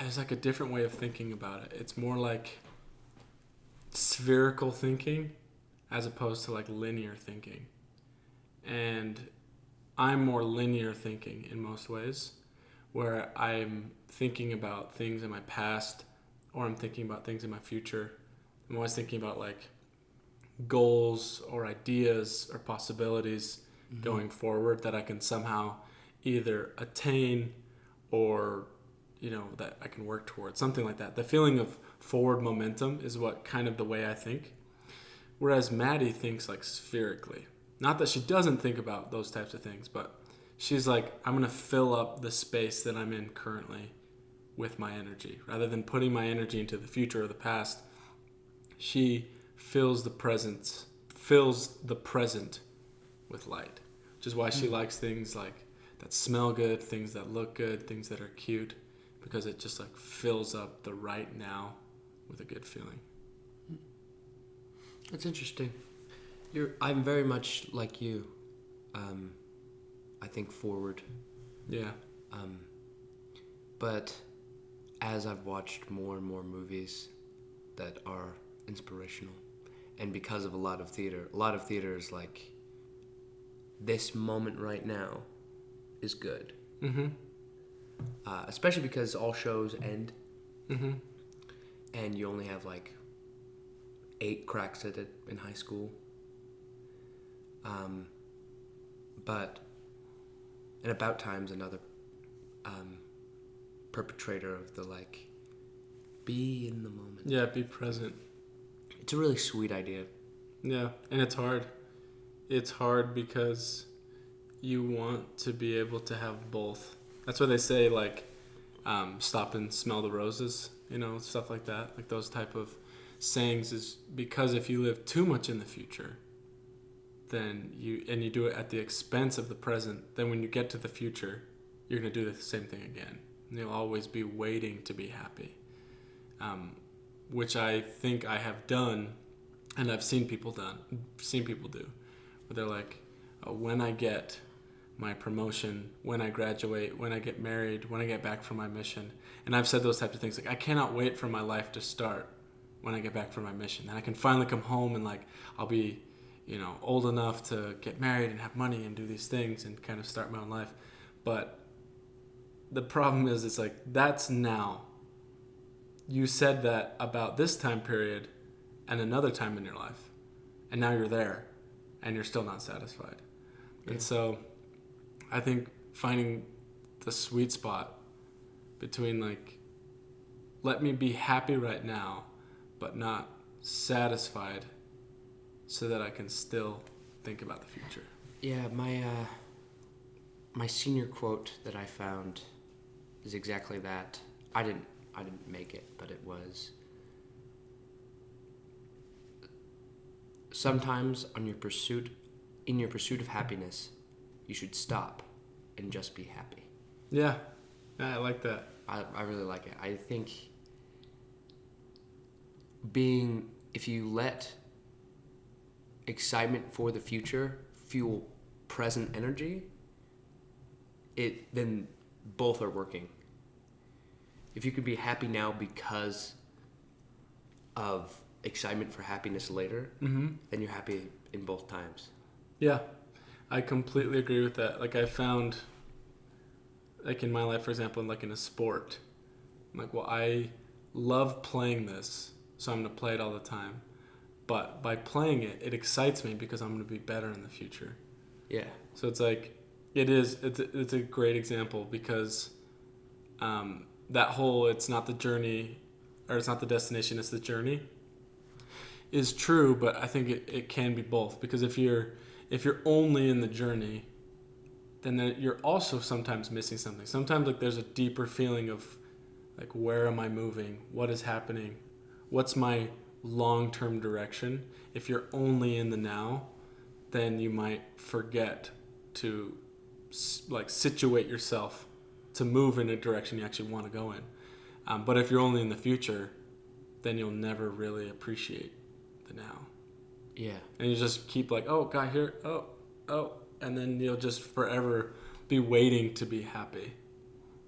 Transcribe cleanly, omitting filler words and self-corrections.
it's like a different way of thinking about it. It's more like spherical thinking as opposed to like linear thinking. And I'm more linear thinking in most ways, where I'm thinking about things in my past or I'm thinking about things in my future. I'm always thinking about like goals or ideas or possibilities going forward that I can somehow either attain or that I can work towards, something like that. The feeling of forward momentum is what kind of the way I think. Whereas Maddie thinks like spherically. Not that she doesn't think about those types of things, but she's like, I'm going to fill up the space that I'm in currently with my energy. Rather than putting my energy into the future or the past, she fills the present with light. Which is why she likes things like that smell good, things that look good, things that are cute, because it just like fills up the right now with a good feeling. That's interesting. I'm very much like you. I think forward. Yeah. But as I've watched more and more movies that are inspirational, and because of a lot of theater is like, this moment right now is good. Mm-hmm. Especially because all shows end. Mm-hmm. And you only have like 8 cracks at it in high school. But in About Time's another perpetrator of the like, be in the moment. Yeah, be present. It's a really sweet idea. Yeah, and it's hard. It's hard because you want to be able to have both. That's why they say like, stop and smell the roses, stuff like that. Like those type of sayings is because if you live too much in the future, then you do it at the expense of the present, then when you get to the future, you're going to do the same thing again. And you'll always be waiting to be happy, which I think I have done, and I've seen people do, where they're like, when I get my promotion, when I graduate, when I get married, when I get back from my mission. And I've said those types of things, like I cannot wait for my life to start when I get back from my mission. And I can finally come home and like I'll be old enough to get married and have money and do these things and kind of start my own life. But the problem is, it's like, that's now. You said that about this time period and another time in your life, and now you're there and you're still not satisfied. Yeah. And so I think finding the sweet spot between like, let me be happy right now but not satisfied, so that I can still think about the future. Yeah, my senior quote that I found is exactly that. I didn't make it, but it was, sometimes in your pursuit of happiness, you should stop and just be happy. Yeah, I like that. I really like it. I think if you let excitement for the future fuel present energy, then both are working. If you could be happy now because of excitement for happiness later, then you're happy in both times. Yeah, I completely agree with that. Like I found, like in my life, for example, like in a sport, I'm like, well, I love playing this, so I'm going to play it all the time. But by playing it, it excites me because I'm going to be better in the future. Yeah. So it's like, it's a great example because that whole, it's not the journey, or it's not the destination, it's the journey, is true, but I think it can be both. Because if you're only in the journey, then you're also sometimes missing something. Sometimes like there's a deeper feeling of like, where am I moving? What is happening? What's my long-term direction? If you're only in the now, then you might forget to like situate yourself to move in a direction you actually want to go in. But if you're only in the future, then you'll never really appreciate the now. Yeah. And you just keep like, got here, and then you'll just forever be waiting to be happy.